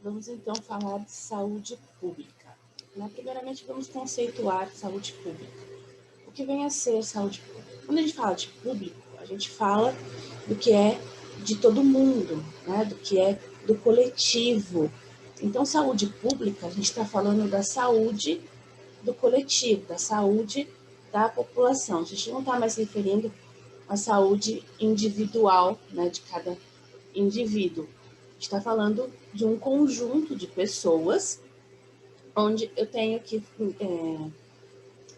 Vamos então falar de saúde pública. Primeiramente, vamos conceituar saúde pública. O que vem a ser saúde pública? Quando a gente fala de público, a gente fala do que é de todo mundo, né? Do que é do coletivo. Então, saúde pública, a gente está falando da saúde do coletivo, da saúde da população. A gente não está mais referindo à saúde individual, né, de cada indivíduo. A gente está falando de um conjunto de pessoas onde eu tenho que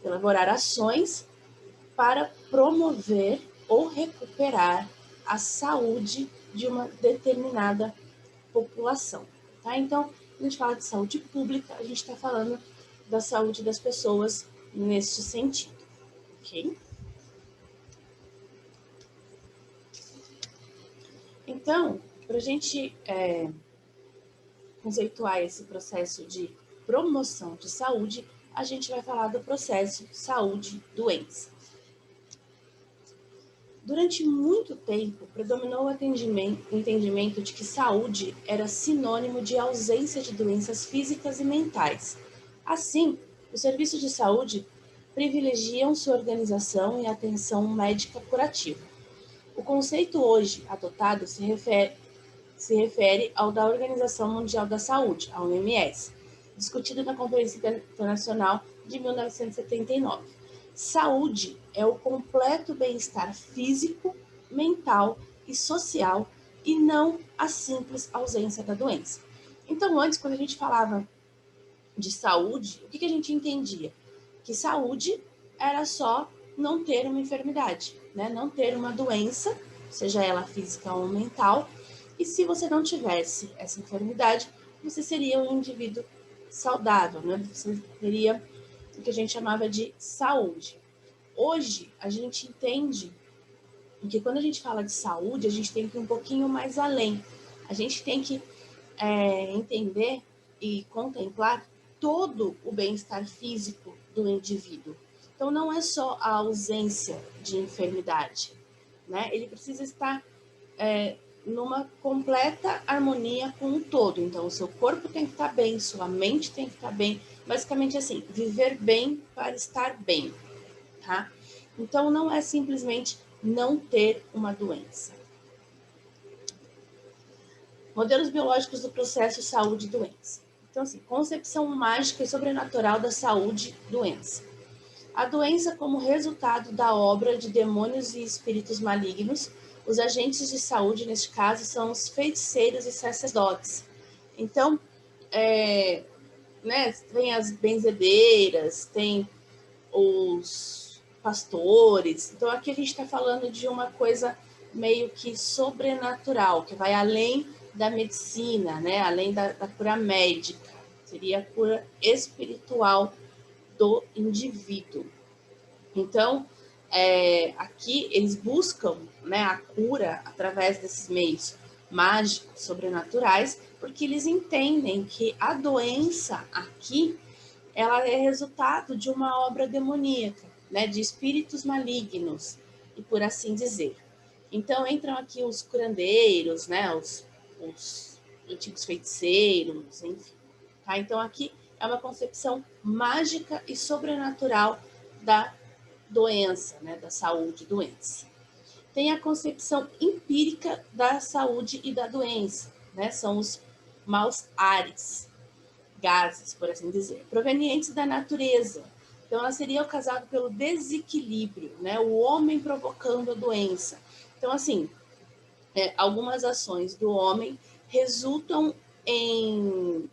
elaborar ações para promover ou recuperar a saúde de uma determinada população. Tá? Então, quando a gente fala de saúde pública, a gente está falando da saúde das pessoas neste sentido. Ok? Então, para a gente conceituar esse processo de promoção de saúde, a gente vai falar do processo saúde-doença. Durante muito tempo, predominou o entendimento de que saúde era sinônimo de ausência de doenças físicas e mentais. Assim, os serviços de saúde privilegiam sua organização e atenção médica curativa. O conceito hoje adotado se refere ao da Organização Mundial da Saúde, a OMS, discutido na Conferência Internacional de 1979. Saúde é o completo bem-estar físico, mental e social e não a simples ausência da doença. Então, antes, quando a gente falava de saúde, o que a gente entendia? Que saúde era só não ter uma enfermidade, né? Não ter uma doença, seja ela física ou mental, e se você não tivesse essa enfermidade, você seria um indivíduo saudável, né? Você teria o que a gente chamava de saúde. Hoje, a gente entende que quando a gente fala de saúde, a gente tem que ir um pouquinho mais além. A gente tem que entender e contemplar todo o bem-estar físico do indivíduo. Então, não é só a ausência de enfermidade, né? Ele precisa estar numa completa harmonia com o todo. Então, o seu corpo tem que estar bem, sua mente tem que estar bem. Basicamente assim, viver bem para estar bem, tá? Então, não é simplesmente não ter uma doença. Modelos biológicos do processo saúde e doença. Então, assim, concepção mágica e sobrenatural da saúde e doença. A doença como resultado da obra de demônios e espíritos malignos. Os agentes de saúde, neste caso, são os feiticeiros e sacerdotes. Então, tem as benzedeiras, tem os pastores. Então, aqui a gente está falando de uma coisa meio que sobrenatural, que vai além da medicina, né? Além da cura médica. Seria a cura espiritual do indivíduo. Então, aqui eles buscam, né, a cura através desses meios mágicos, sobrenaturais, porque eles entendem que a doença aqui ela é resultado de uma obra demoníaca, né, de espíritos malignos, e por assim dizer. Então, entram aqui os curandeiros, né, os antigos feiticeiros, enfim. Tá? Então, aqui é uma concepção mágica e sobrenatural da doença, né, da saúde e doença. Tem a concepção empírica da saúde e da doença, né, são os maus ares, gases, por assim dizer, provenientes da natureza. Então, ela seria causada pelo desequilíbrio, né, o homem provocando a doença. Então, assim, algumas ações do homem resultam em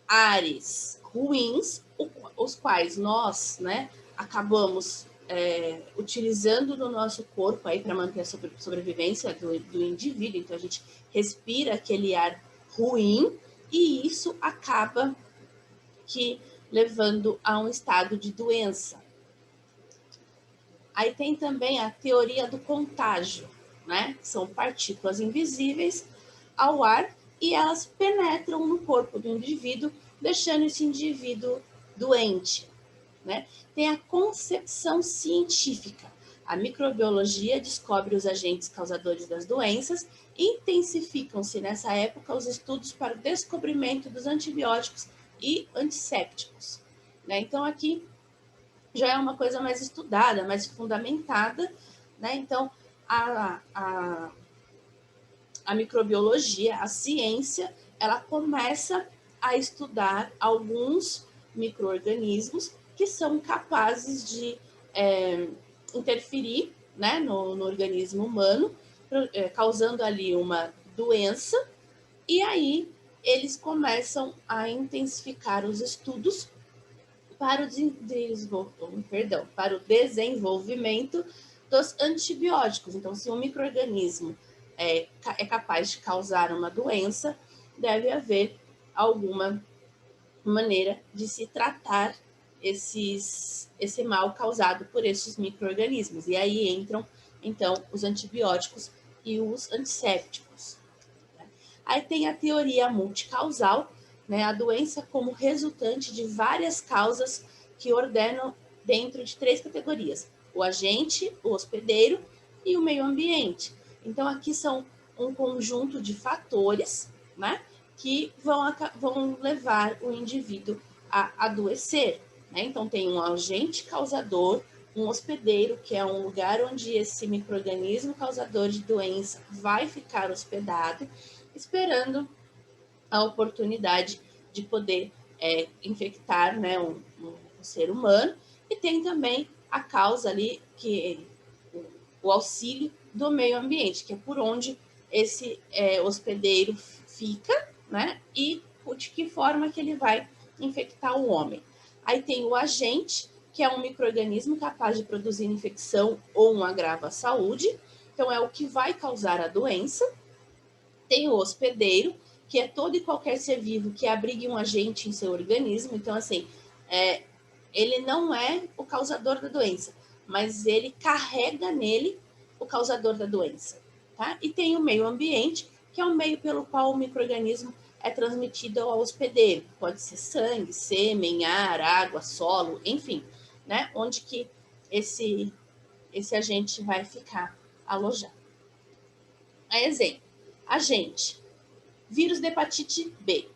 ares ruins, os quais nós, né, acabamos utilizando no nosso corpo aí para manter a sobrevivência do indivíduo. Então, a gente respira aquele ar ruim e isso acaba que levando a um estado de doença. Aí tem também a teoria do contágio, né? São partículas invisíveis ao ar e elas penetram no corpo do indivíduo, deixando esse indivíduo doente, né? Tem a concepção científica. A microbiologia descobre os agentes causadores das doenças e intensificam-se nessa época os estudos para o descobrimento dos antibióticos e antissépticos, né? Então, aqui já é uma coisa mais estudada, mais fundamentada, né? Então, a microbiologia, a ciência, ela começa a estudar alguns micro-organismos que são capazes de interferir, né, no organismo humano, causando ali uma doença, e aí eles começam a intensificar os estudos para para o desenvolvimento dos antibióticos. Então, se um micro-organismo é capaz de causar uma doença, deve haver alguma maneira de se tratar esse mal causado por esses micro-organismos. E aí entram, então, os antibióticos e os antissépticos. Aí tem a teoria multicausal, né, a doença como resultante de várias causas que ordenam dentro de 3 categorias: o agente, o hospedeiro e o meio ambiente. Então, aqui são um conjunto de fatores, né, que vão levar o indivíduo a adoecer, né? Então, tem um agente causador, um hospedeiro, que é um lugar onde esse micro-organismo causador de doença vai ficar hospedado, esperando a oportunidade de poder infectar, né, um ser humano. E tem também a causa ali, que o auxílio do meio ambiente, que é por onde esse hospedeiro fica, né, e de que forma que ele vai infectar o homem. Aí tem o agente, que é um micro-organismo capaz de produzir infecção ou um agravo à saúde, então é o que vai causar a doença. Tem o hospedeiro, que é todo e qualquer ser vivo que abrigue um agente em seu organismo. Então, assim, ele não é o causador da doença, mas ele carrega nele o causador da doença, tá? E tem o meio ambiente, que é o meio pelo qual o micro-organismo é transmitido ao hospedeiro. Pode ser sangue, sêmen, ar, água, solo, enfim, né? Onde que esse agente vai ficar alojado. A exemplo, agente, vírus de hepatite B,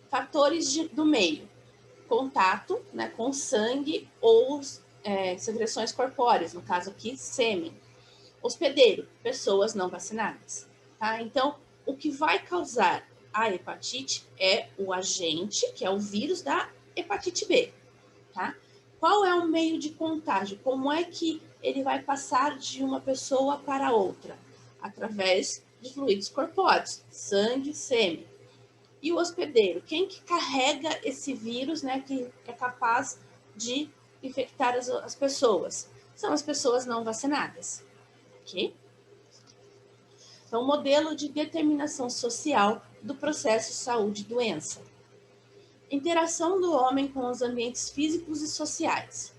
fatores do meio, contato, né, com sangue ou secreções corpóreas, no caso aqui, sêmen. Hospedeiro, pessoas não vacinadas. Tá? Então, o que vai causar a hepatite é o agente, que é o vírus da hepatite B. Tá? Qual é o meio de contágio? Como é que ele vai passar de uma pessoa para outra? Através de fluidos corpóreos, sangue, sêmen. E o hospedeiro, quem que carrega esse vírus, né, que é capaz de infectar as pessoas? São as pessoas não vacinadas, ok? Então, modelo de determinação social do processo saúde-doença. Interação do homem com os ambientes físicos e sociais.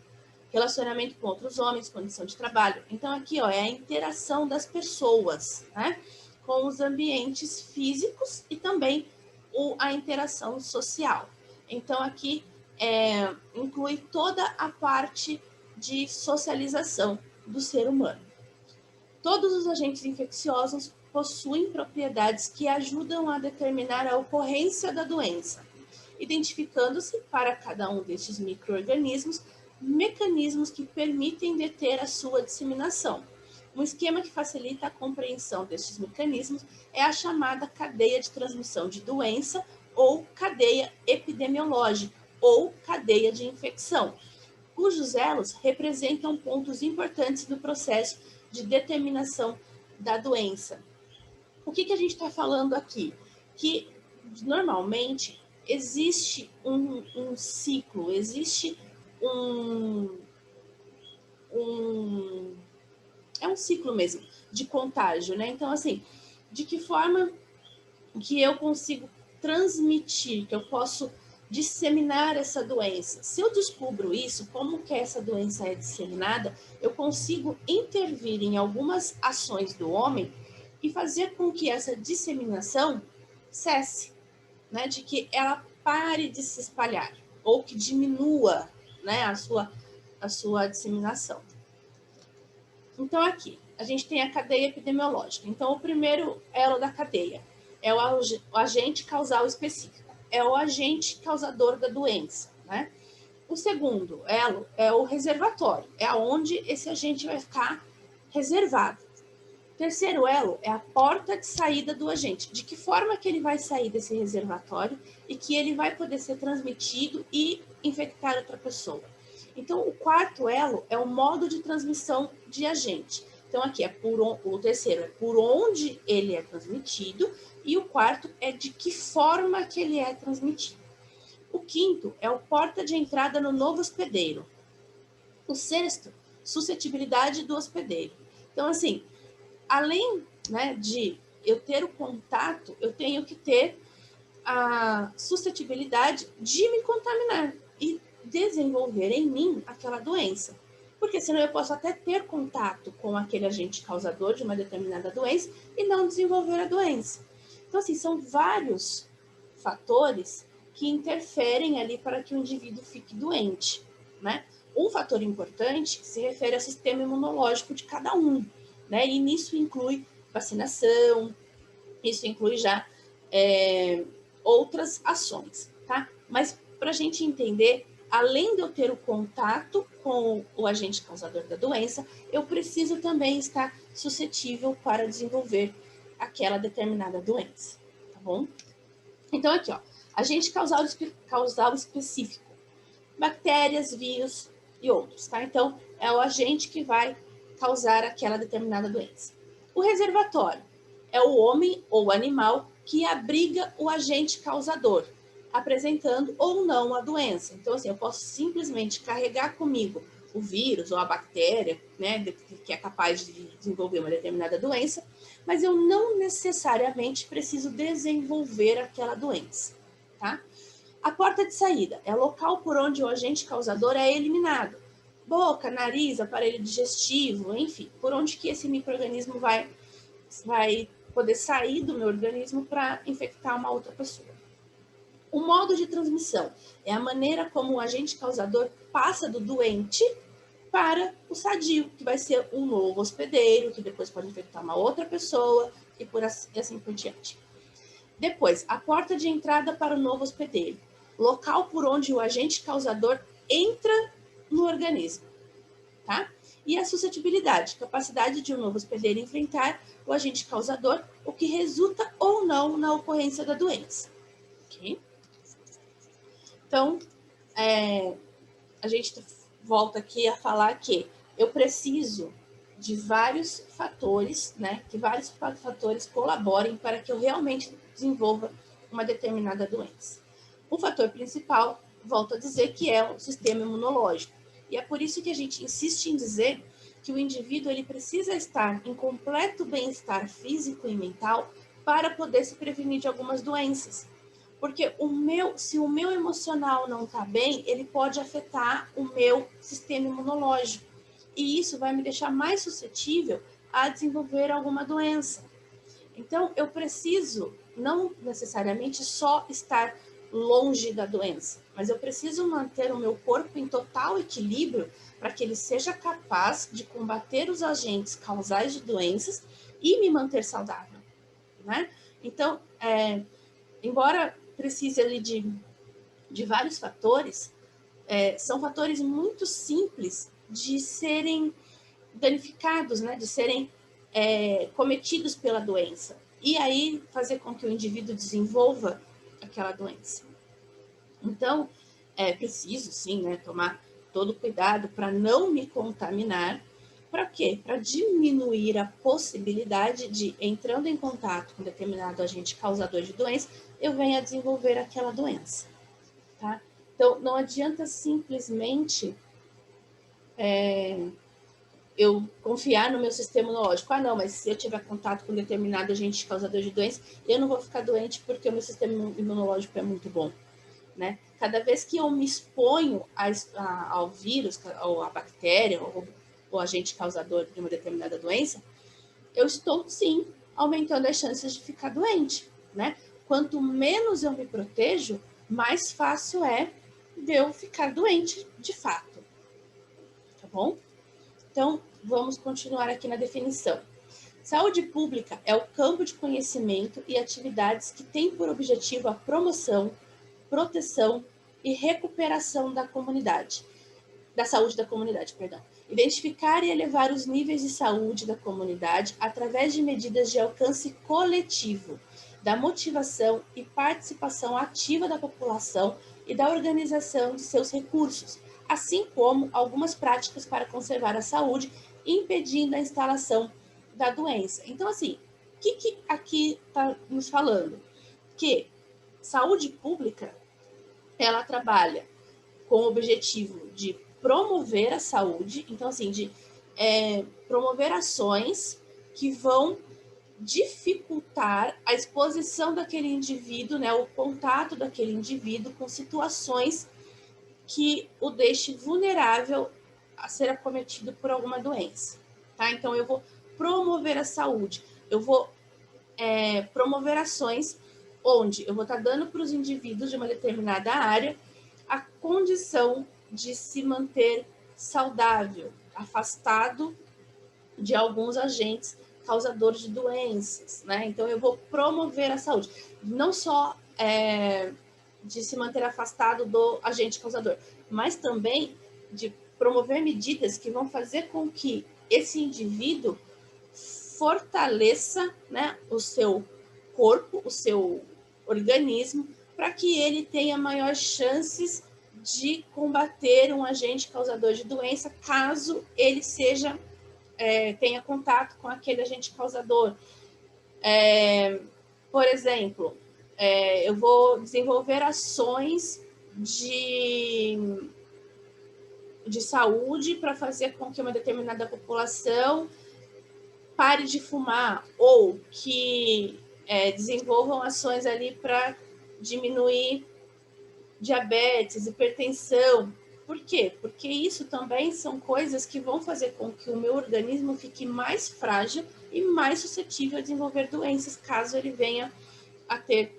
Relacionamento com outros homens, condição de trabalho. Então, aqui, ó, é a interação das pessoas, né, com os ambientes físicos e também a interação social. Então, aqui inclui toda a parte de socialização do ser humano. Todos os agentes infecciosos possuem propriedades que ajudam a determinar a ocorrência da doença, identificando-se para cada um destes micro-organismos mecanismos que permitem deter a sua disseminação. Um esquema que facilita a compreensão destes mecanismos é a chamada cadeia de transmissão de doença ou cadeia epidemiológica ou cadeia de infecção, cujos elos representam pontos importantes do processo de determinação da doença. O que a gente está falando aqui? Que normalmente existe um ciclo, existe é um ciclo mesmo de contágio, né? Então, assim, de que forma que eu consigo transmitir, que eu posso disseminar essa doença? Se eu descubro isso, como que essa doença é disseminada, eu consigo intervir em algumas ações do homem e fazer com que essa disseminação cesse, né? De que ela pare de se espalhar ou que diminua, né, a sua disseminação. Então, aqui, a gente tem a cadeia epidemiológica. Então, o primeiro elo da cadeia é o agente causal específico, é o agente causador da doença, né? O segundo elo é o reservatório, é onde esse agente vai ficar reservado. O terceiro elo é a porta de saída do agente, de que forma que ele vai sair desse reservatório e que ele vai poder ser transmitido e infectar outra pessoa. Então, o quarto elo é o modo de transmissão de agente. Então, aqui é o terceiro é por onde ele é transmitido e o quarto é de que forma que ele é transmitido. O quinto é o porta de entrada no novo hospedeiro. O sexto, suscetibilidade do hospedeiro. Então, assim, além, né, de eu ter o contato, eu tenho que ter a suscetibilidade de me contaminar e desenvolver em mim aquela doença. Porque senão eu posso até ter contato com aquele agente causador de uma determinada doença e não desenvolver a doença. Então, assim, são vários fatores que interferem ali para que o indivíduo fique doente, né? Um fator importante se refere ao sistema imunológico de cada um, né? E nisso inclui vacinação, isso inclui já outras ações, tá? Mas para a gente entender, além de eu ter o contato com o agente causador da doença, eu preciso também estar suscetível para desenvolver aquela determinada doença, tá bom? Então, aqui, ó, agente causal específico, bactérias, vírus e outros, tá? Então, é o agente que vai causar aquela determinada doença. O reservatório é o homem ou animal que abriga o agente causador, apresentando ou não a doença. Então, assim, eu posso simplesmente carregar comigo o vírus ou a bactéria, né, que é capaz de desenvolver uma determinada doença, mas eu não necessariamente preciso desenvolver aquela doença, tá? A porta de saída é o local por onde o agente causador é eliminado. Boca, nariz, aparelho digestivo, enfim, por onde que esse micro-organismo vai poder sair do meu organismo para infectar uma outra pessoa. O modo de transmissão é a maneira como o agente causador passa do doente para o sadio, que vai ser um novo hospedeiro, que depois pode infectar uma outra pessoa e assim por diante. Depois, a porta de entrada para o novo hospedeiro, local por onde o agente causador entra no organismo, tá? E a suscetibilidade, capacidade de um novo hospedeiro enfrentar o agente causador, o que resulta ou não na ocorrência da doença. Ok? Então, a gente volta aqui a falar que eu preciso de vários fatores, né? Que vários fatores colaborem para que eu realmente desenvolva uma determinada doença. O fator principal, volto a dizer, que é o sistema imunológico. E é por isso que a gente insiste em dizer que o indivíduo ele precisa estar em completo bem-estar físico e mental para poder se prevenir de algumas doenças. Porque se o meu emocional não está bem, ele pode afetar o meu sistema imunológico. E isso vai me deixar mais suscetível a desenvolver alguma doença. Então, eu preciso não necessariamente só estar longe da doença, mas eu preciso manter o meu corpo em total equilíbrio para que ele seja capaz de combater os agentes causais de doenças e me manter saudável, né? Então, embora precise ali de vários fatores, são fatores muito simples de serem danificados, né? De serem cometidos pela doença. E aí fazer com que o indivíduo desenvolva aquela doença. Então, preciso, sim, né, tomar todo cuidado para não me contaminar. Para quê? Para diminuir a possibilidade de, entrando em contato com determinado agente causador de doença, eu venha a desenvolver aquela doença, tá? Então, não adianta simplesmente eu confiar no meu sistema imunológico. Ah, não, mas se eu tiver contato com determinado agente causador de doença, eu não vou ficar doente porque o meu sistema imunológico é muito bom, né? Cada vez que eu me exponho ao vírus, ou à bactéria, ou agente causador de uma determinada doença, eu estou, sim, aumentando as chances de ficar doente, né? Quanto menos eu me protejo, mais fácil é de eu ficar doente de fato, tá bom? Então, vamos continuar aqui na definição. Saúde pública é o campo de conhecimento e atividades que têm por objetivo a promoção, proteção e recuperação da comunidade, da saúde da comunidade, perdão. Identificar e elevar os níveis de saúde da comunidade através de medidas de alcance coletivo, da motivação e participação ativa da população e da organização de seus recursos, assim como algumas práticas para conservar a saúde, impedindo a instalação da doença. Então, assim, o que aqui está nos falando? Que saúde pública, ela trabalha com o objetivo de promover a saúde, então, assim, de promover ações que vão dificultar a exposição daquele indivíduo, né, o contato daquele indivíduo com situações que o deixe vulnerável a ser acometido por alguma doença, tá? Então, eu vou promover a saúde, eu vou promover ações onde eu vou estar dando para os indivíduos de uma determinada área a condição de se manter saudável, afastado de alguns agentes causadores de doenças, né? Então, eu vou promover a saúde, não só de se manter afastado do agente causador, mas também de promover medidas que vão fazer com que esse indivíduo fortaleça, né, o seu corpo, o seu organismo, para que ele tenha maiores chances de combater um agente causador de doença, caso ele tenha contato com aquele agente causador. Por exemplo, eu vou desenvolver ações de saúde para fazer com que uma determinada população pare de fumar, ou que desenvolvam ações ali para diminuir diabetes, hipertensão. Por quê? Porque isso também são coisas que vão fazer com que o meu organismo fique mais frágil e mais suscetível a desenvolver doenças, caso ele venha a ter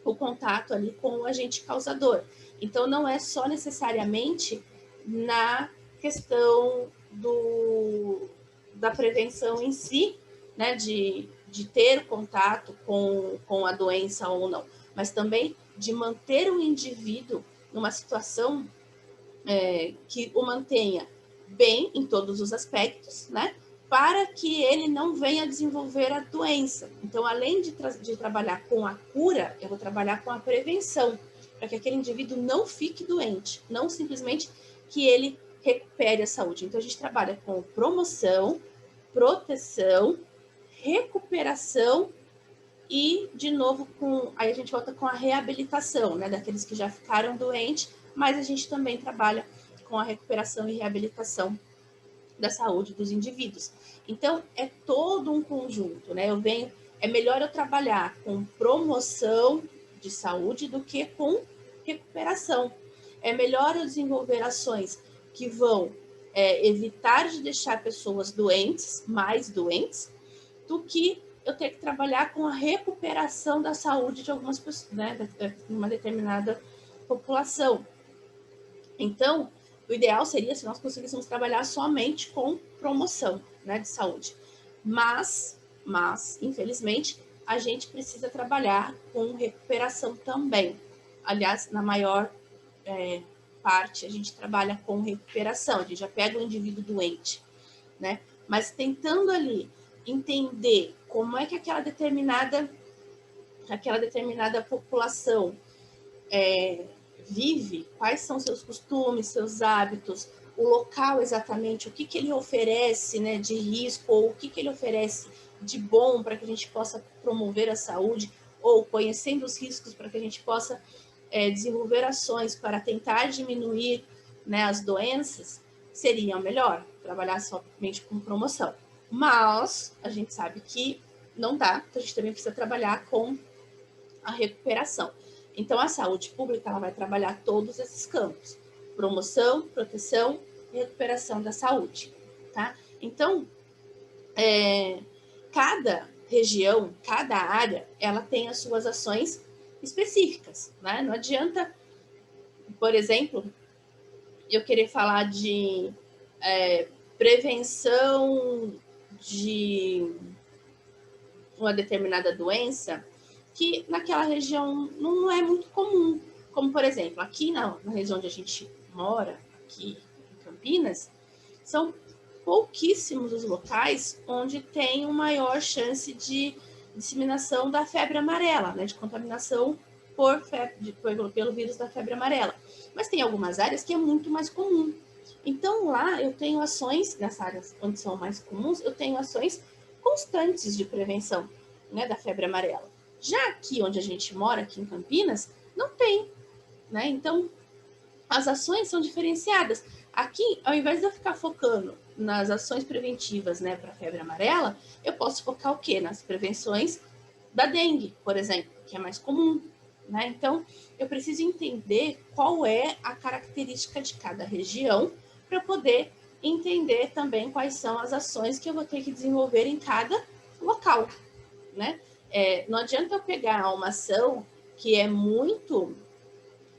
o contato ali com o agente causador. Então, não é só necessariamente na questão da prevenção em si, né, de ter contato com a doença ou não, mas também de manter o indivíduo numa situação que o mantenha bem em todos os aspectos, né, para que ele não venha desenvolver a doença. Então, além de trabalhar com a cura, eu vou trabalhar com a prevenção, para que aquele indivíduo não fique doente, não simplesmente que ele recupere a saúde. Então, a gente trabalha com promoção, proteção, recuperação e, de novo, aí a gente volta com a reabilitação, né, daqueles que já ficaram doentes, mas a gente também trabalha com a recuperação e reabilitação da saúde dos indivíduos. Então, é todo um conjunto, né? É melhor eu trabalhar com promoção de saúde do que com recuperação. É melhor eu desenvolver ações que vão evitar de deixar pessoas doentes, mais doentes, do que eu ter que trabalhar com a recuperação da saúde de algumas pessoas, né, de uma determinada população. Então, o ideal seria se nós conseguíssemos trabalhar somente com promoção, né, de saúde. Mas, infelizmente, a gente precisa trabalhar com recuperação também. Aliás, na maior parte, a gente trabalha com recuperação, a gente já pega o indivíduo doente, né? Mas tentando ali entender como é que aquela determinada população vive, quais são seus costumes, seus hábitos, o local exatamente, o que ele oferece, né, de risco, ou o que ele oferece de bom para que a gente possa promover a saúde, ou conhecendo os riscos para que a gente possa desenvolver ações para tentar diminuir, né, as doenças, seria melhor trabalhar somente com promoção. Mas a gente sabe que não dá, então a gente também precisa trabalhar com a recuperação. Então, a saúde pública ela vai trabalhar todos esses campos: promoção, proteção e recuperação da saúde, tá? Então, cada região, cada área, ela tem as suas ações específicas, né? Não adianta, por exemplo, eu querer falar de prevenção de uma determinada doença que naquela região não é muito comum. Como, por exemplo, aqui na região onde a gente mora, aqui em Campinas, são pouquíssimos os locais onde tem uma maior chance de disseminação da febre amarela, né, de contaminação pelo vírus da febre amarela. Mas tem algumas áreas que é muito mais comum. Então, lá eu tenho ações, nessas áreas onde são mais comuns, eu tenho ações constantes de prevenção, né, da febre amarela. Já aqui onde a gente mora, aqui em Campinas, não tem, né? Então, as ações são diferenciadas. Aqui, ao invés de eu ficar focando nas ações preventivas, né, para a febre amarela, eu posso focar o quê? Nas prevenções da dengue, por exemplo, que é mais comum, né? Então, eu preciso entender qual é a característica de cada região para poder entender também quais são as ações que eu vou ter que desenvolver em cada local, né? Não adianta eu pegar uma ação que é muito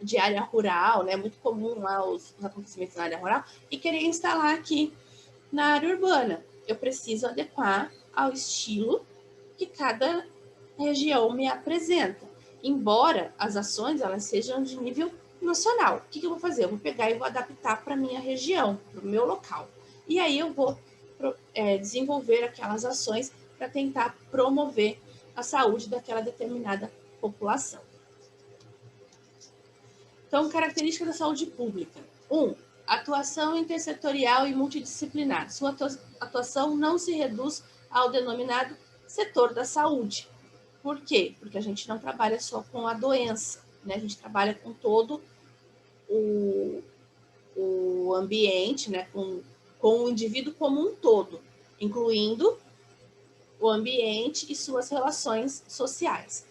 de área rural, né, muito comum lá os acontecimentos na área rural, e querer instalar aqui na área urbana. Eu preciso adequar ao estilo que cada região me apresenta. Embora as ações elas sejam de nível nacional. O que eu vou fazer? Eu vou pegar e vou adaptar para a minha região, para o meu local. E aí eu vou desenvolver aquelas ações para tentar promover a saúde daquela determinada população. Então, características da saúde pública. 1. Atuação intersetorial e multidisciplinar. Sua atuação não se reduz ao denominado setor da saúde. Por quê? Porque a gente não trabalha só com a doença, né? A gente trabalha com todo o ambiente, né? Com o indivíduo como um todo, incluindo o ambiente e suas relações sociais.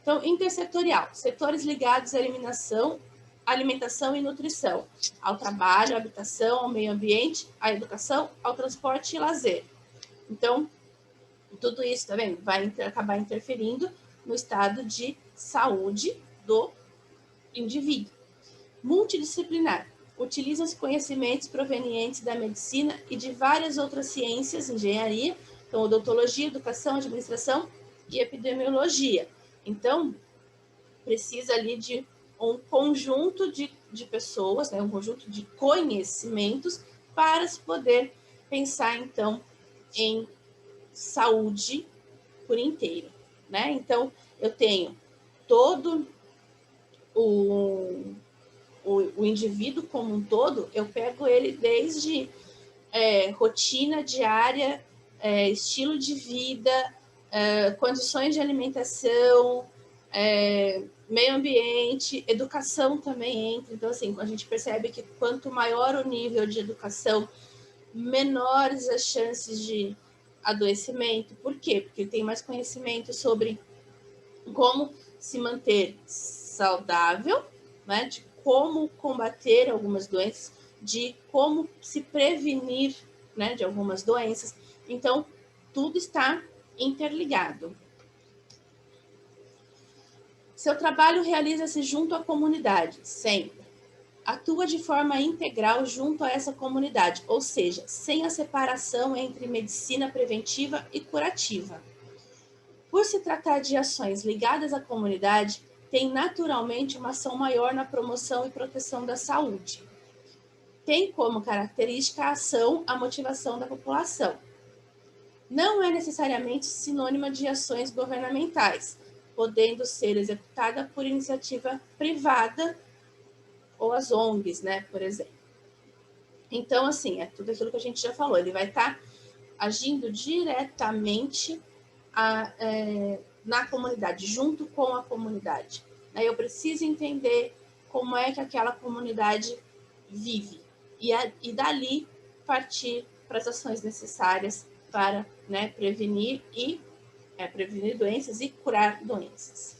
Então, intersetorial, setores ligados à alimentação e nutrição, ao trabalho, à habitação, ao meio ambiente, à educação, ao transporte e lazer. Então, tudo isso, tá vendo? Vai acabar interferindo no estado de saúde do indivíduo. Multidisciplinar. Utilizam-se conhecimentos provenientes da medicina e de várias outras ciências, engenharia, então odontologia, educação, administração e epidemiologia. Então, precisa ali de um conjunto de pessoas, né, um conjunto de conhecimentos para se poder pensar, então, em saúde por inteiro, né? Então, eu tenho todo o indivíduo como um todo, eu pego ele desde rotina diária, estilo de vida, condições de alimentação, meio ambiente, educação também entra. Então, assim, a gente percebe que quanto maior o nível de educação, menores as chances de adoecimento. Por quê? Porque tem mais conhecimento sobre como se manter saudável, né? De como combater algumas doenças, de como se prevenir, né, de algumas doenças. Então, tudo está interligado. Seu trabalho realiza-se junto à comunidade, sempre. Atua de forma integral junto a essa comunidade, ou seja, sem a separação entre medicina preventiva e curativa. Por se tratar de ações ligadas à comunidade, tem naturalmente uma ação maior na promoção e proteção da saúde. Tem como característica a ação, a motivação da população. Não é necessariamente sinônima de ações governamentais, podendo ser executada por iniciativa privada ou as ONGs, né, por exemplo. Então, assim, é tudo aquilo que a gente já falou, ele vai estar agindo diretamente na comunidade, junto com a comunidade. Aí eu preciso entender como é que aquela comunidade vive e dali partir para as ações necessárias para, né, prevenir doenças e curar doenças.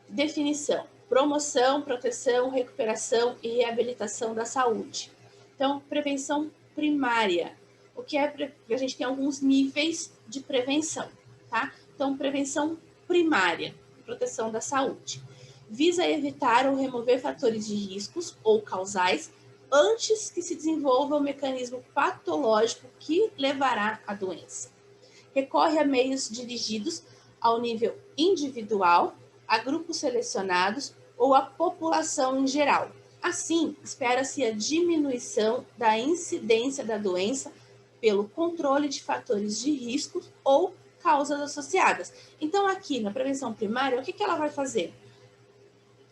Definição: promoção, proteção, recuperação e reabilitação da saúde. Então, prevenção primária. O que é? A gente tem alguns níveis de prevenção, tá? Então, prevenção primária, proteção da saúde. Visa evitar ou remover fatores de riscos ou causais antes que se desenvolva o mecanismo patológico que levará à doença. Recorre a meios dirigidos ao nível individual, a grupos selecionados ou à população em geral. Assim, espera-se a diminuição da incidência da doença pelo controle de fatores de risco ou causas associadas. Então, aqui na prevenção primária, o que ela vai fazer?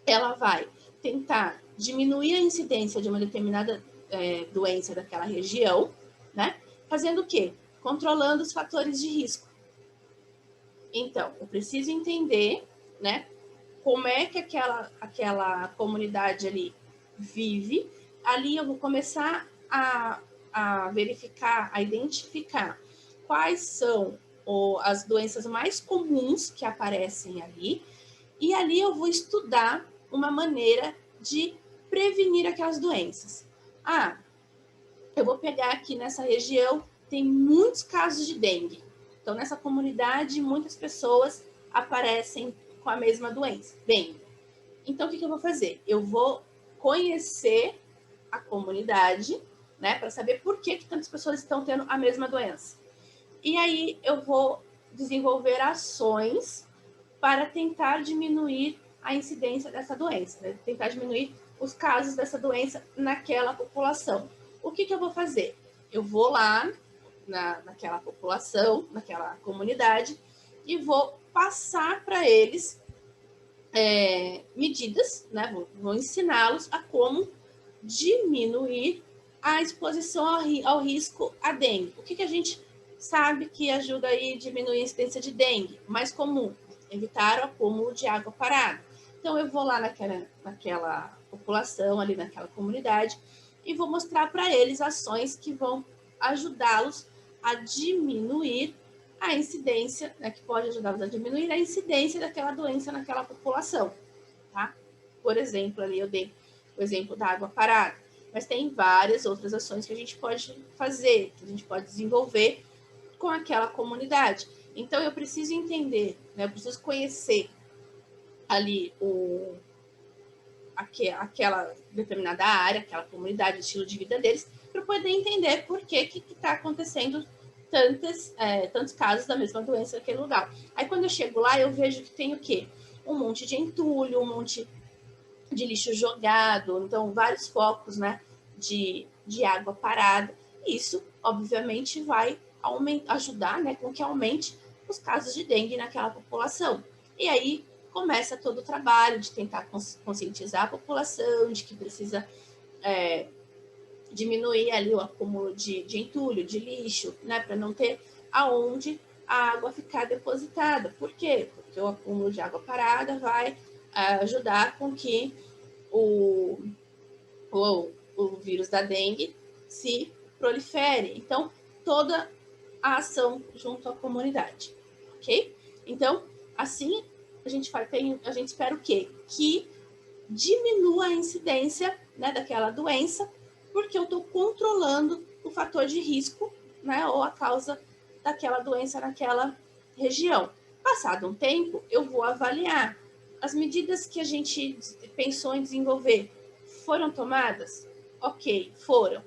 Ela vai tentar diminuir a incidência de uma determinada doença daquela região, né? Fazendo o quê? Controlando os fatores de risco. Então, eu preciso entender, né, como é que aquela comunidade ali vive. Ali eu vou começar a verificar, a identificar quais são as doenças mais comuns que aparecem ali, e ali eu vou estudar uma maneira de prevenir aquelas doenças. Ah, eu vou pegar aqui nessa região, tem muitos casos de dengue. Então, nessa comunidade, muitas pessoas aparecem com a mesma doença, dengue. Então, o que eu vou fazer? Eu vou conhecer a comunidade, né, para saber por que tantas pessoas estão tendo a mesma doença. E aí, eu vou desenvolver ações para tentar diminuir a incidência dessa doença, né? Tentar diminuir os casos dessa doença naquela população. O que eu vou fazer? Eu vou lá naquela população, naquela comunidade, e vou passar para eles medidas, né? Vou ensiná-los a como diminuir a exposição ao risco a dengue. O que a gente sabe que ajuda aí a diminuir a incidência de dengue? Mais comum, evitar o acúmulo de água parada. Então, eu vou lá naquela população, ali naquela comunidade, e vou mostrar para eles ações que vão ajudá-los a diminuir a incidência, né, que pode ajudá-los a diminuir a incidência daquela doença naquela população, tá? Por exemplo, ali eu dei o exemplo da água parada, mas tem várias outras ações que a gente pode fazer, que a gente pode desenvolver com aquela comunidade. Então, eu preciso entender, né, eu preciso conhecer ali aquela determinada área, aquela comunidade, o estilo de vida deles, para poder entender por que está acontecendo tantos casos da mesma doença naquele lugar. Aí, quando eu chego lá, eu vejo que tem o quê? Um monte de entulho, um monte de lixo jogado, então vários focos, né, de água parada. Isso, obviamente, vai ajudar, né, com que aumente os casos de dengue naquela população. E aí começa todo o trabalho de tentar conscientizar a população de que precisa diminuir ali o acúmulo de entulho, de lixo, né, para não ter aonde a água ficar depositada. Por quê? Porque o acúmulo de água parada vai ajudar com que o vírus da dengue se prolifere. Então, toda a ação junto à comunidade, ok? Então, assim, a gente espera o quê? Que diminua a incidência, né, daquela doença, porque eu estou controlando o fator de risco, né, ou a causa daquela doença naquela região. Passado um tempo, eu vou avaliar as medidas que a gente pensou em desenvolver foram tomadas? Ok, foram.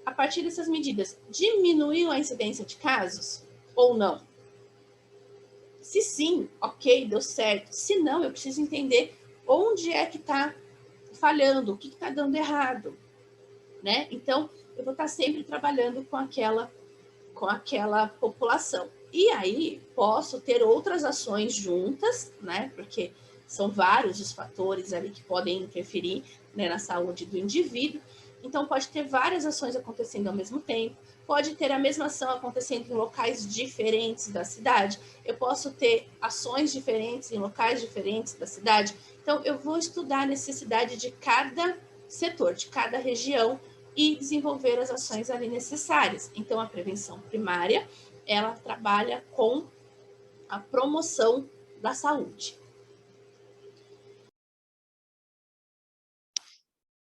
A partir dessas medidas, diminuiu a incidência de casos ou não? Se sim, ok, deu certo. Se não, eu preciso entender onde é que está falhando, o que está dando errado, né? Então, eu vou estar sempre trabalhando com aquela população. E aí, posso ter outras ações juntas, né? Porque são vários os fatores ali que podem interferir, né, na saúde do indivíduo. Então, pode ter várias ações acontecendo ao mesmo tempo, pode ter a mesma ação acontecendo em locais diferentes da cidade, eu posso ter ações diferentes em locais diferentes da cidade. Então, eu vou estudar a necessidade de cada setor, de cada região, e desenvolver as ações ali necessárias. Então, a prevenção primária, ela trabalha com a promoção da saúde.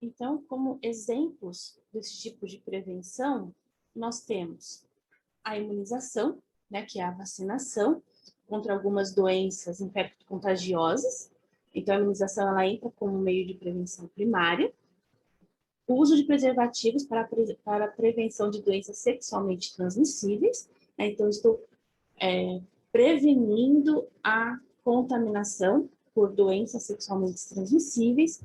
Então, como exemplos desse tipo de prevenção, nós temos a imunização, né, que é a vacinação contra algumas doenças infecto-contagiosas. Então, a imunização ela entra como meio de prevenção primária. o uso de preservativos para a prevenção de doenças sexualmente transmissíveis, né? Então, estou prevenindo a contaminação por doenças sexualmente transmissíveis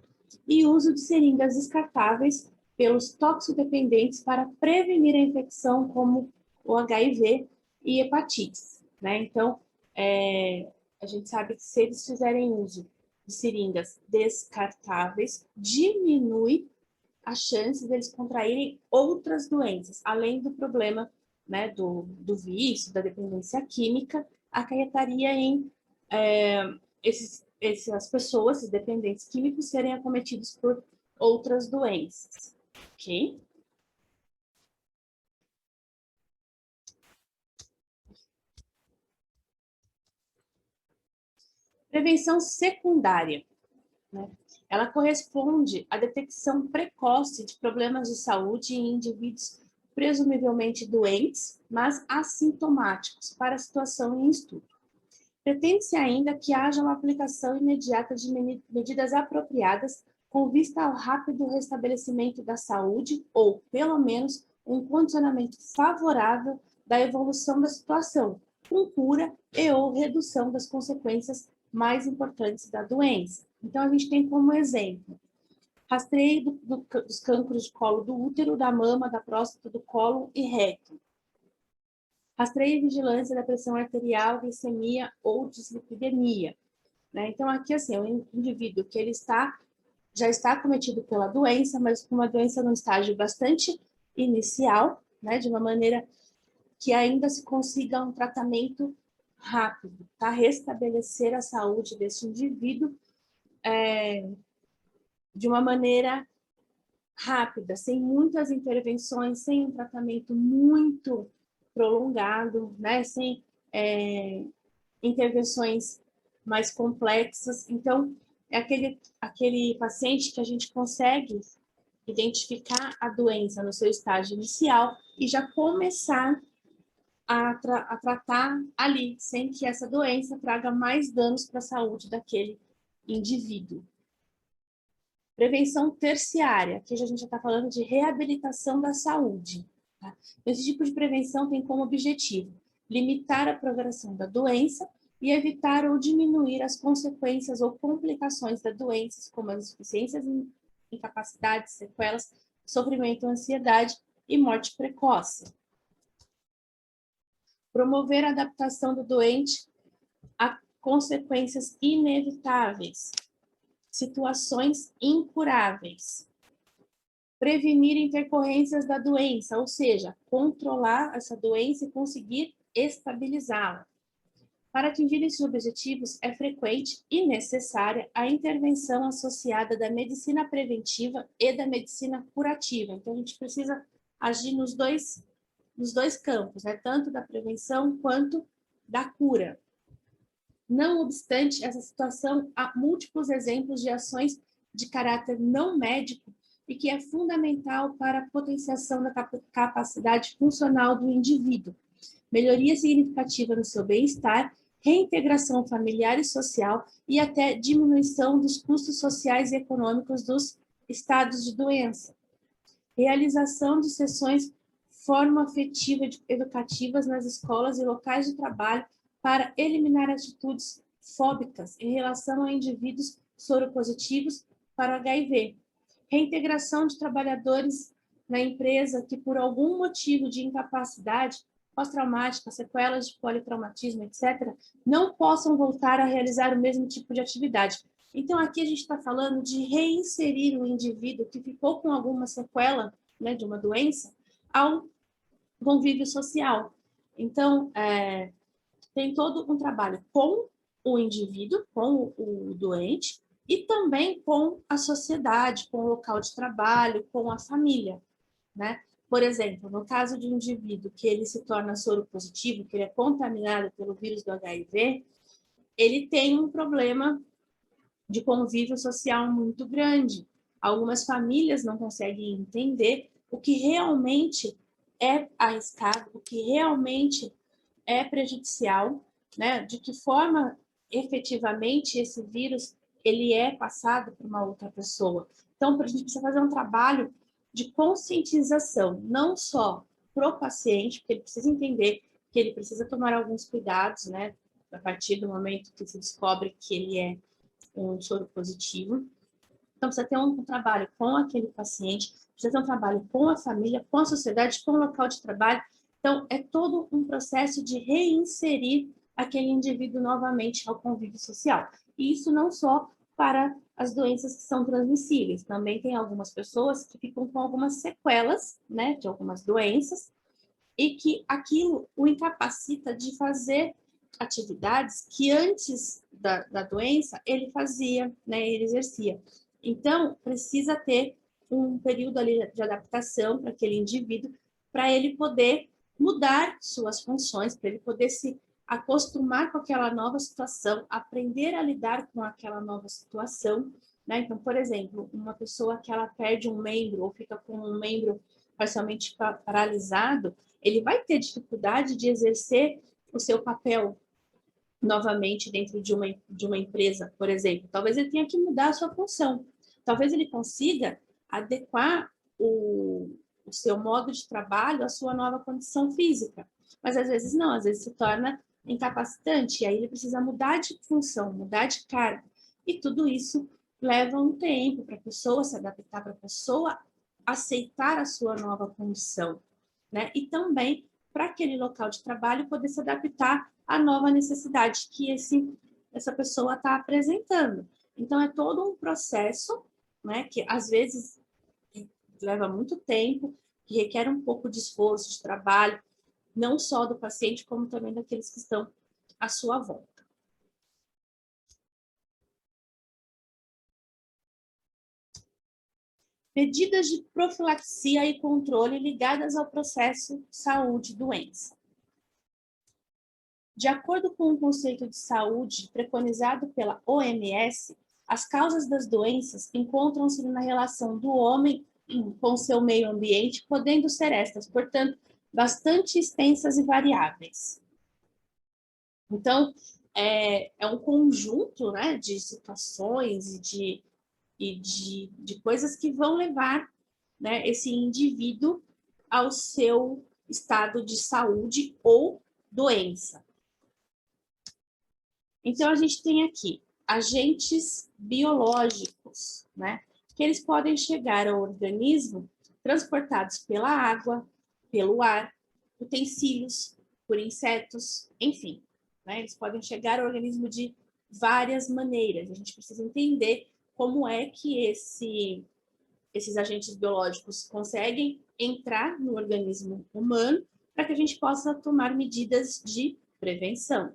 e uso de seringas descartáveis pelos toxicodependentes para prevenir a infecção como o HIV e hepatites, né? Então, a gente sabe que se eles fizerem uso de seringas descartáveis, diminui a chance deles contraírem outras doenças, além do problema, né, do vício, da dependência química, acarretaria em essas pessoas, esses dependentes químicos, serem acometidos por outras doenças, ok? Prevenção secundária, né? Ela corresponde à detecção precoce de problemas de saúde em indivíduos presumivelmente doentes, mas assintomáticos para a situação em estudo. Pretende-se ainda que haja uma aplicação imediata de medidas apropriadas com vista ao rápido restabelecimento da saúde ou, pelo menos, um condicionamento favorável da evolução da situação, com cura e ou redução das consequências mais importantes da doença. Então, a gente tem como exemplo rastreio dos cânceres de colo do útero, da mama, da próstata, do colo e reto. Rastreio e vigilância da pressão arterial, glicemia ou dislipidemia, né? Então, aqui, assim, é um indivíduo que ele já está acometido pela doença, mas com uma doença num estágio bastante inicial, né? De uma maneira que ainda se consiga um tratamento rápido, tá? Restabelecer a saúde desse indivíduo de uma maneira rápida, sem muitas intervenções, sem um tratamento muito prolongado, né? Sem intervenções mais complexas. Então, é aquele paciente que a gente consegue identificar a doença no seu estágio inicial e já começar a tratar ali, sem que essa doença traga mais danos para a saúde daquele indivíduo. Prevenção terciária, que a gente já está falando de reabilitação da saúde. Tá? Esse tipo de prevenção tem como objetivo limitar a progressão da doença e evitar ou diminuir as consequências ou complicações da doença, como as insuficiências, incapacidades, sequelas, sofrimento, ansiedade e morte precoce. Promover a adaptação do doente a consequências inevitáveis, situações incuráveis. Prevenir intercorrências da doença, ou seja, controlar essa doença e conseguir estabilizá-la. Para atingir esses objetivos, é frequente e necessária a intervenção associada da medicina preventiva e da medicina curativa. Então, a gente precisa agir nos dois campos, né? Tanto da prevenção quanto da cura. Não obstante essa situação, há múltiplos exemplos de ações de caráter não médico e que é fundamental para a potenciação da capacidade funcional do indivíduo, melhoria significativa no seu bem-estar, reintegração familiar e social e até diminuição dos custos sociais e econômicos dos estados de doença. Realização de sessões formo-afetiva educativas nas escolas e locais de trabalho para eliminar atitudes fóbicas em relação a indivíduos soropositivos para o HIV. Reintegração de trabalhadores na empresa que, por algum motivo de incapacidade pós-traumática, sequelas de politraumatismo, etc., não possam voltar a realizar o mesmo tipo de atividade. Então, aqui a gente está falando de reinserir o indivíduo que ficou com alguma sequela, né, de uma doença ao convívio social. Então, tem todo um trabalho com o indivíduo, com o doente, e também com a sociedade, com o local de trabalho, com a família, né? Por exemplo, no caso de um indivíduo que ele se torna soropositivo, que ele é contaminado pelo vírus do HIV, ele tem um problema de convívio social muito grande. Algumas famílias não conseguem entender o que realmente é arriscado, o que realmente é prejudicial, né? De que forma efetivamente esse vírus ele é passado para uma outra pessoa. Então, a gente precisa fazer um trabalho de conscientização, não só para o paciente, porque ele precisa entender que ele precisa tomar alguns cuidados, né, a partir do momento que se descobre que ele é um soro positivo. Então, precisa ter um trabalho com aquele paciente, precisa ter um trabalho com a família, com a sociedade, com o local de trabalho. Então, é todo um processo de reinserir aquele indivíduo novamente ao convívio social. E isso não só para as doenças que são transmissíveis, também tem algumas pessoas que ficam com algumas sequelas, né, de algumas doenças, e que aquilo o incapacita de fazer atividades que antes da doença ele fazia, né, ele exercia. Então, precisa ter um período ali de adaptação para aquele indivíduo, para ele poder mudar suas funções, para ele poder se acostumar com aquela nova situação, aprender a lidar com aquela nova situação, né? Então, por exemplo, uma pessoa que ela perde um membro ou fica com um membro parcialmente paralisado, ele vai ter dificuldade de exercer o seu papel novamente dentro de uma empresa, por exemplo. Talvez ele tenha que mudar a sua função. Talvez ele consiga adequar o seu modo de trabalho à sua nova condição física. Mas às vezes não, às vezes se torna incapacitante, e aí ele precisa mudar de função, mudar de cargo. E tudo isso leva um tempo para a pessoa se adaptar, para a pessoa aceitar a sua nova condição, né? E também para aquele local de trabalho poder se adaptar à nova necessidade que essa pessoa está apresentando. Então, é todo um processo, né, que às vezes leva muito tempo, que requer um pouco de esforço, de trabalho, não só do paciente, como também daqueles que estão à sua volta. Medidas de profilaxia e controle ligadas ao processo saúde-doença. De acordo com o conceito de saúde preconizado pela OMS, as causas das doenças encontram-se na relação do homem com seu meio ambiente, podendo ser estas, portanto, bastante extensas e variáveis. Então, é um conjunto, né, de situações de coisas que vão levar, né, esse indivíduo ao seu estado de saúde ou doença. Então, a gente tem aqui agentes biológicos, né, que eles podem chegar ao organismo transportados pela água, pelo ar, utensílios, por insetos, enfim, né, eles podem chegar ao organismo de várias maneiras. A gente precisa entender como é que esses agentes biológicos conseguem entrar no organismo humano para que a gente possa tomar medidas de prevenção.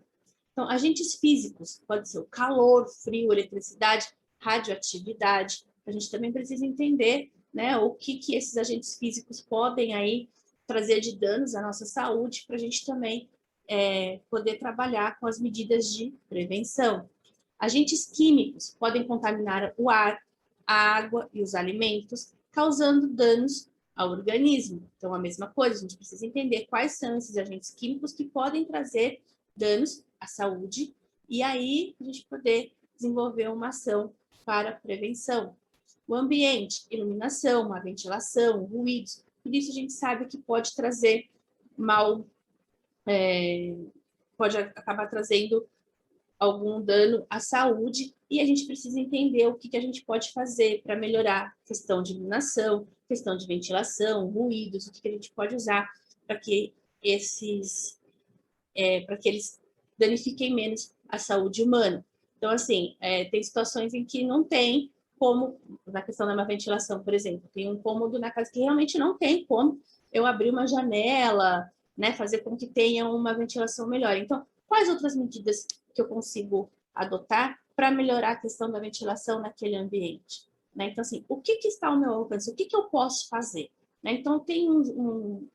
Então, agentes físicos, pode ser o calor, frio, eletricidade, radioatividade. A gente também precisa entender, né, o que esses agentes físicos podem aí trazer de danos à nossa saúde, para a gente também poder trabalhar com as medidas de prevenção. Agentes químicos podem contaminar o ar, a água e os alimentos, causando danos ao organismo. Então, a mesma coisa, a gente precisa entender quais são esses agentes químicos que podem trazer danos à saúde, e aí a gente poder desenvolver uma ação para prevenção. O ambiente, iluminação, a ventilação, ruídos, tudo isso a gente sabe que pode trazer pode acabar trazendo algum dano à saúde, e a gente precisa entender o que a gente pode fazer para melhorar a questão de iluminação, questão de ventilação, ruídos, o que a gente pode usar para que eles danifiquem menos a saúde humana. Então, assim, tem situações em que não tem como, na questão da má ventilação, por exemplo, tem um cômodo na casa que realmente não tem como eu abrir uma janela, né, fazer com que tenha uma ventilação melhor. Então, quais outras medidas que eu consigo adotar para melhorar a questão da ventilação naquele ambiente? Né? Então, assim, o que está ao meu alcance? O que eu posso fazer? Né? Então, tem uns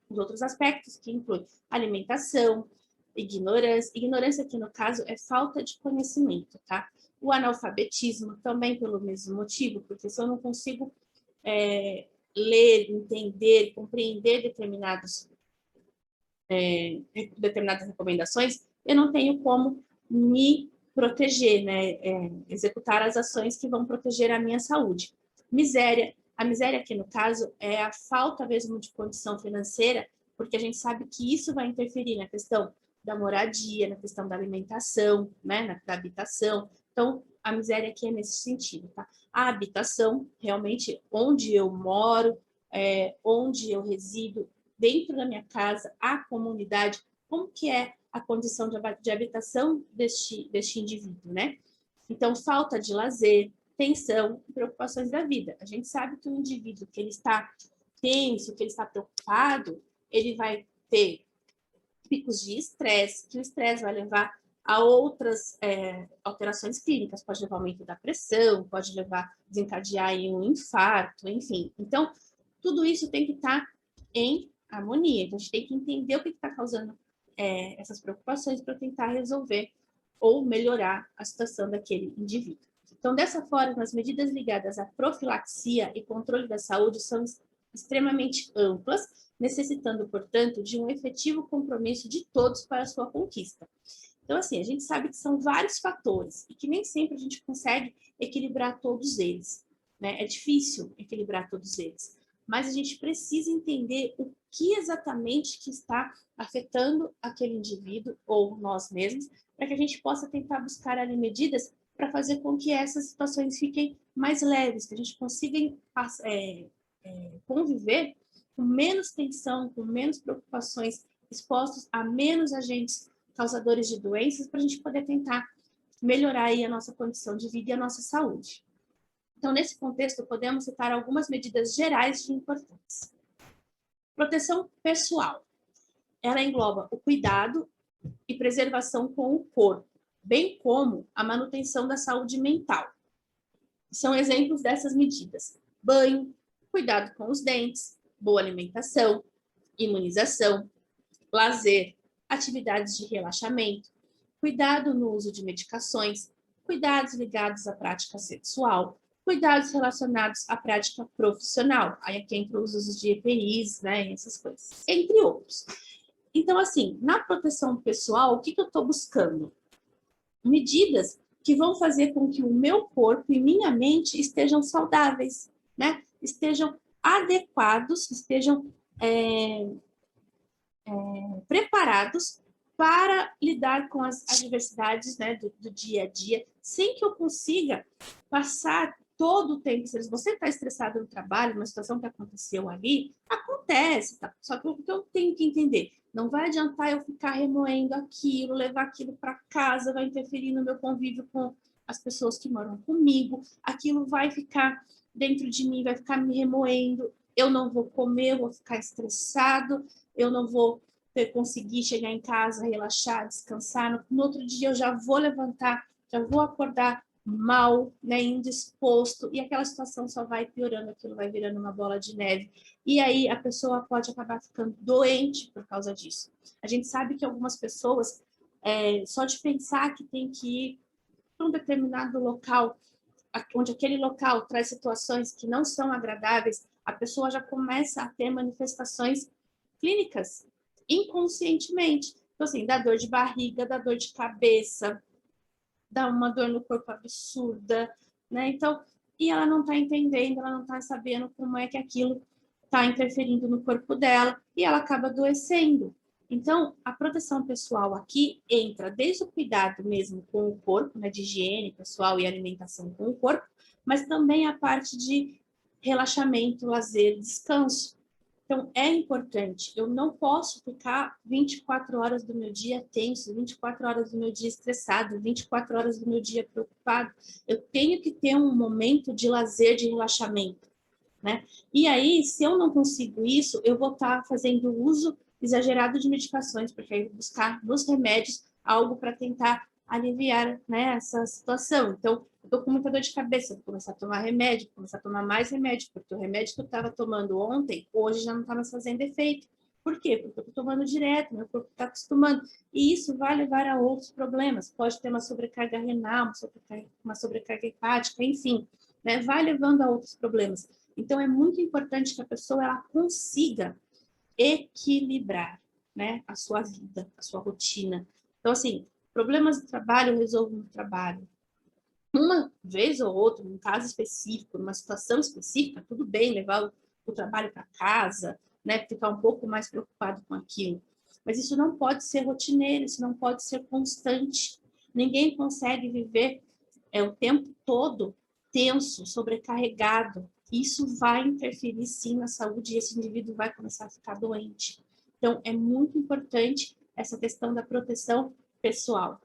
outros aspectos que incluem alimentação, ignorância. Ignorância aqui, no caso, é falta de conhecimento, tá? O analfabetismo, também pelo mesmo motivo, porque se eu não consigo ler, entender, compreender determinadas recomendações, eu não tenho como me proteger, né? Executar as ações que vão proteger a minha saúde. Miséria, A miséria aqui, no caso, é a falta mesmo de condição financeira, porque a gente sabe que isso vai interferir na questão da moradia, na questão da alimentação, né, da habitação. Então, a miséria aqui é nesse sentido, tá? A habitação, realmente, onde eu moro, onde eu resido, dentro da minha casa, a comunidade, como que é a condição de habitação deste indivíduo, né? Então, falta de lazer, tensão e preocupações da vida. A gente sabe que o indivíduo que ele está tenso, que ele está preocupado, ele vai ter picos de estresse, que o estresse vai levar a outras alterações clínicas, pode levar ao aumento da pressão, pode levar, desencadear em um infarto, enfim. Então, tudo isso tem que estar em harmonia. Então, a gente tem que entender o que está causando essas preocupações para tentar resolver ou melhorar a situação daquele indivíduo. Então, dessa forma, as medidas ligadas à profilaxia e controle da saúde são extremamente amplas, necessitando, portanto, de um efetivo compromisso de todos para a sua conquista. Então, assim, a gente sabe que são vários fatores e que nem sempre a gente consegue equilibrar todos eles, né? É difícil equilibrar todos eles, mas a gente precisa entender o que exatamente que está afetando aquele indivíduo ou nós mesmos, para que a gente possa tentar buscar ali medidas para fazer com que essas situações fiquem mais leves, que a gente consiga conviver com menos tensão, com menos preocupações, expostos a menos agentes causadores de doenças, para a gente poder tentar melhorar aí a nossa condição de vida e a nossa saúde. Então, nesse contexto, podemos citar algumas medidas gerais de importância. Proteção pessoal. Ela engloba o cuidado e preservação com o corpo, bem como a manutenção da saúde mental. São exemplos dessas medidas: banho, cuidado com os dentes, boa alimentação, imunização, lazer, atividades de relaxamento, cuidado no uso de medicações, cuidados ligados à prática sexual, cuidados relacionados à prática profissional, aí aqui entra os usos de EPIs, né, essas coisas, entre outros. Então, assim, na proteção pessoal, o que eu estou buscando? Medidas que vão fazer com que o meu corpo e minha mente estejam saudáveis, né? Estejam adequados, estejam preparados para lidar com as adversidades, né, do dia a dia, sem que eu consiga passar todo o tempo. Se você está estressado no trabalho, uma situação que aconteceu ali, acontece, tá? Só que eu tenho que entender, não vai adiantar eu ficar remoendo aquilo, levar aquilo para casa, vai interferir no meu convívio com as pessoas que moram comigo, aquilo vai ficar dentro de mim, vai ficar me remoendo, eu não vou comer, eu vou ficar estressado, eu não vou conseguir chegar em casa, relaxar, descansar. No outro dia eu já vou levantar, já vou acordar mal, né, indisposto, e aquela situação só vai piorando, aquilo vai virando uma bola de neve. E aí a pessoa pode acabar ficando doente por causa disso. A gente sabe que algumas pessoas, só de pensar que tem que ir para um determinado local, onde aquele local traz situações que não são agradáveis, a pessoa já começa a ter manifestações clínicas inconscientemente. Então, assim, dá dor de barriga, dá dor de cabeça, dá uma dor no corpo absurda, né? Então, e ela não está entendendo, ela não está sabendo como é que aquilo está interferindo no corpo dela e ela acaba adoecendo. Então, a proteção pessoal aqui entra desde o cuidado mesmo com o corpo, né, de higiene pessoal e alimentação com o corpo, mas também a parte de relaxamento, lazer, descanso. Então, é importante, eu não posso ficar 24 horas do meu dia tenso, 24 horas do meu dia estressado, 24 horas do meu dia preocupado. Eu tenho que ter um momento de lazer, de relaxamento, né? E aí, se eu não consigo isso, eu vou estar fazendo uso exagerado de medicações, porque aí eu vou buscar nos remédios algo para tentar aliviar, né, essa situação. Então, eu tô com muita dor de cabeça, vou começar a tomar remédio, vou começar a tomar mais remédio, porque o remédio que eu estava tomando ontem, hoje já não está mais fazendo efeito. Por quê? Porque eu estou tomando direto, meu corpo está acostumando. E isso vai levar a outros problemas. Pode ter uma sobrecarga renal, uma sobrecarga hepática, enfim, né? Vai levando a outros problemas. Então, é muito importante que a pessoa ela consiga equilibrar, né, a sua vida, a sua rotina. Então, assim, problemas do trabalho eu resolvo no trabalho. uma vez ou outra, num caso específico, numa situação específica, tudo bem levar o trabalho para casa, né, ficar um pouco mais preocupado com aquilo. Mas isso não pode ser rotineiro, isso não pode ser constante. Ninguém consegue viver o tempo todo tenso, sobrecarregado. Isso vai interferir sim na saúde e esse indivíduo vai começar a ficar doente. Então, é muito importante essa questão da proteção pessoal.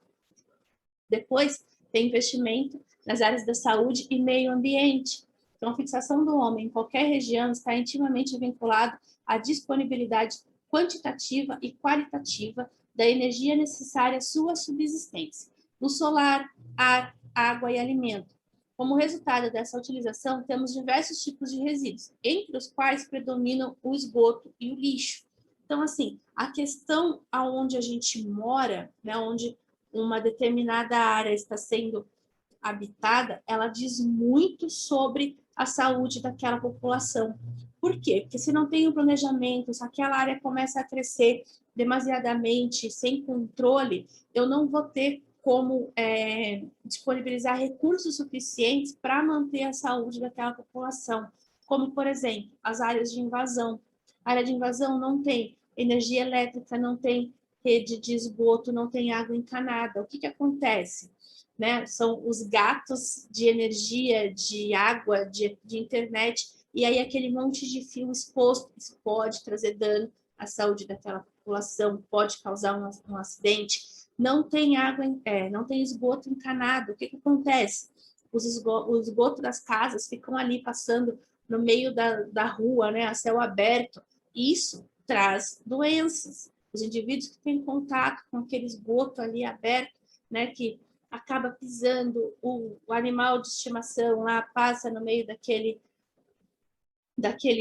Depois, tem investimento nas áreas da saúde e meio ambiente. Então, a fixação do homem em qualquer região está intimamente vinculada à disponibilidade quantitativa e qualitativa da energia necessária à sua subsistência, no solar, ar, água e alimento. Como resultado dessa utilização, temos diversos tipos de resíduos, entre os quais predominam o esgoto e o lixo. Então, assim, a questão aonde a gente mora, né, onde uma determinada área está sendo habitada, ela diz muito sobre a saúde daquela população. Por quê? Porque se não tem um planejamento, se aquela área começa a crescer demasiadamente, sem controle, eu não vou ter como disponibilizar recursos suficientes para manter a saúde daquela população. Como, por exemplo, as áreas de invasão. A área de invasão não tem energia elétrica, não tem rede de esgoto, não tem água encanada. O que acontece? Né? São os gatos de energia, de água, de internet, e aí aquele monte de fio exposto, isso pode trazer dano à saúde daquela população, pode causar um acidente. Não tem água, não tem esgoto encanado. O que acontece? O esgoto das casas ficam ali passando no meio da rua, né, a céu aberto. Isso traz doenças. Os indivíduos que têm contato com aquele esgoto ali aberto, né, que acaba pisando o animal de estimação lá, passa no meio daquele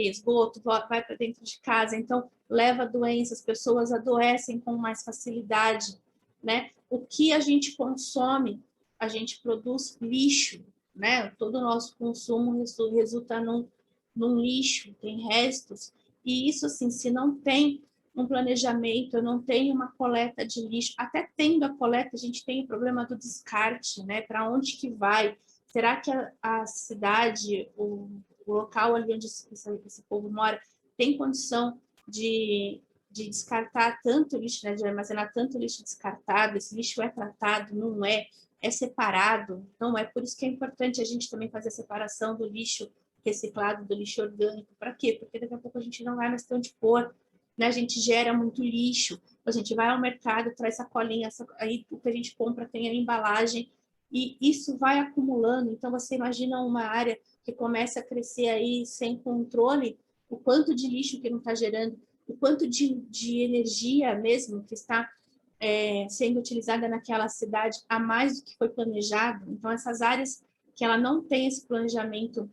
esgoto, vai para dentro de casa, então leva doenças, pessoas adoecem com mais facilidade, né? O que a gente consome, a gente produz lixo, né? Todo o nosso consumo resulta num lixo, tem restos, e isso, assim, se não tem um planejamento, eu não tenho uma coleta de lixo, até tendo a coleta, a gente tem o problema do descarte, né? Para onde que vai? Será que a cidade, o local ali onde esse povo mora, tem condição de descartar tanto lixo, né, de armazenar tanto lixo descartado, esse lixo é tratado, não é separado, não é, por isso que é importante a gente também fazer a separação do lixo reciclado, do lixo orgânico, para quê? Porque daqui a pouco a gente não vai mais ter onde pôr, né, a gente gera muito lixo, a gente vai ao mercado, traz sacolinha, aí o que a gente compra tem a embalagem, e isso vai acumulando, então você imagina uma área que começa a crescer aí sem controle, o quanto de lixo que não está gerando, o quanto de energia mesmo que está sendo utilizada naquela cidade a mais do que foi planejado. Então, essas áreas que ela não tem esse planejamento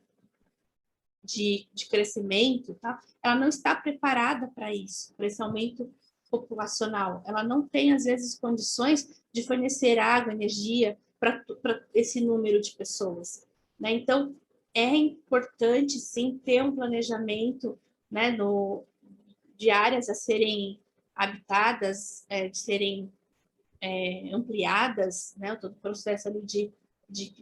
de crescimento, tá? Ela não está preparada para isso, para esse aumento populacional. Ela não tem, às vezes, condições de fornecer água, energia para esse número de pessoas. Né? Então, é importante, sim, ter um planejamento, né, de áreas a serem habitadas, de serem ampliadas, né, todo o processo ali de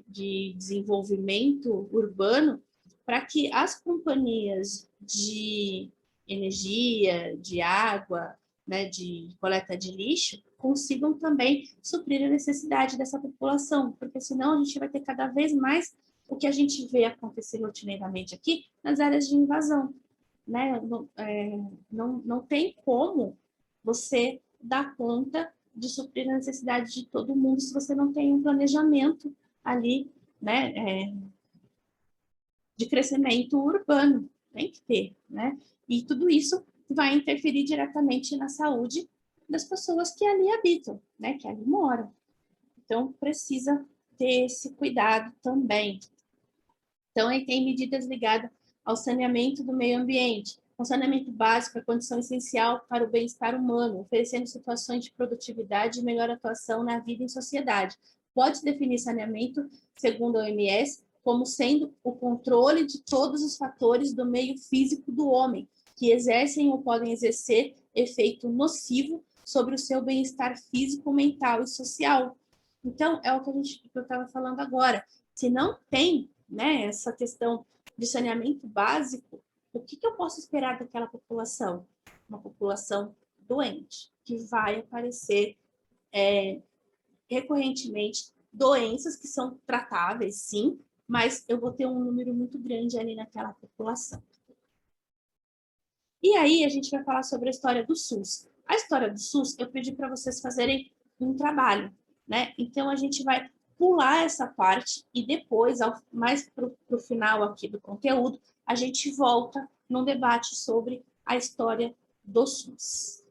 desenvolvimento urbano, para que as companhias de energia, de água, né, de coleta de lixo, consigam também suprir a necessidade dessa população, porque senão a gente vai ter cada vez mais o que a gente vê acontecer rotineiramente aqui nas áreas de invasão. Né? Não tem como você dar conta de suprir a necessidade de todo mundo se você não tem um planejamento ali, né, de crescimento urbano. Tem que ter, né? E tudo isso vai interferir diretamente na saúde das pessoas que ali habitam, né, que ali moram. Então, precisa ter esse cuidado também. Então, aí tem medidas ligadas ao saneamento do meio ambiente. O saneamento básico é condição essencial para o bem-estar humano, oferecendo situações de produtividade e melhor atuação na vida em sociedade. Pode definir saneamento, segundo a OMS, como sendo o controle de todos os fatores do meio físico do homem, que exercem ou podem exercer efeito nocivo sobre o seu bem-estar físico, mental e social. Então, é o que eu estava falando agora. Se não tem, né, essa questão de saneamento básico, o que eu posso esperar daquela população? Uma população doente, que vai aparecer recorrentemente doenças que são tratáveis, sim, mas eu vou ter um número muito grande ali naquela população. E aí a gente vai falar sobre a história do SUS. A história do SUS, eu pedi para vocês fazerem um trabalho, né? Então a gente vai pular essa parte e depois, mais para o final aqui do conteúdo, a gente volta num debate sobre a história do SUS.